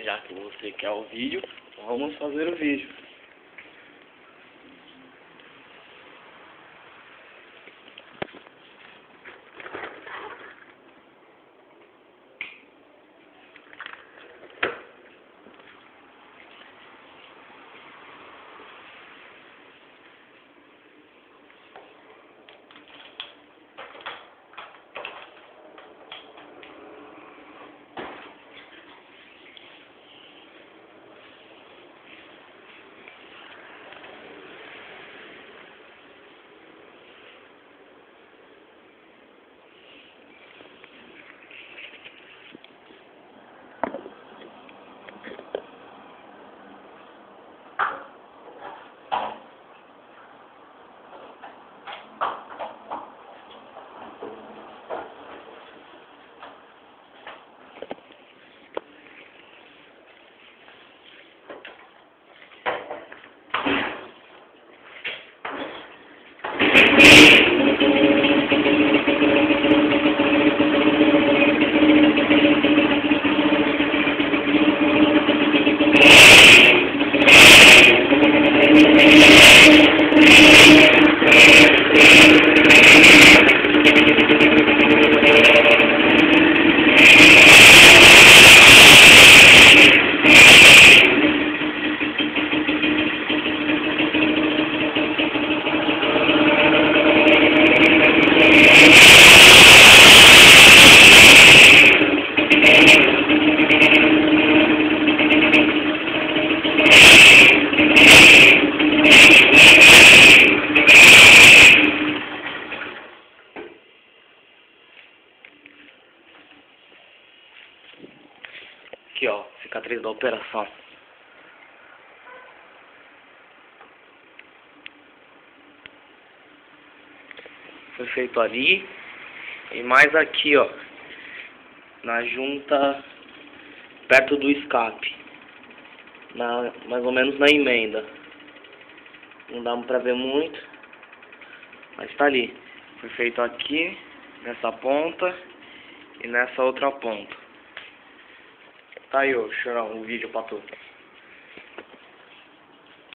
Já que você quer o vídeo, vamos fazer o vídeo. Aqui ó, cicatriz da operação. Foi feito ali. E mais aqui ó, na junta, perto do escape. Mais ou menos na emenda. Não dá pra ver muito, mas tá ali. Foi feito aqui, nessa ponta e nessa outra ponta. Tá aí, ô, Chorão, um vídeo pra tu.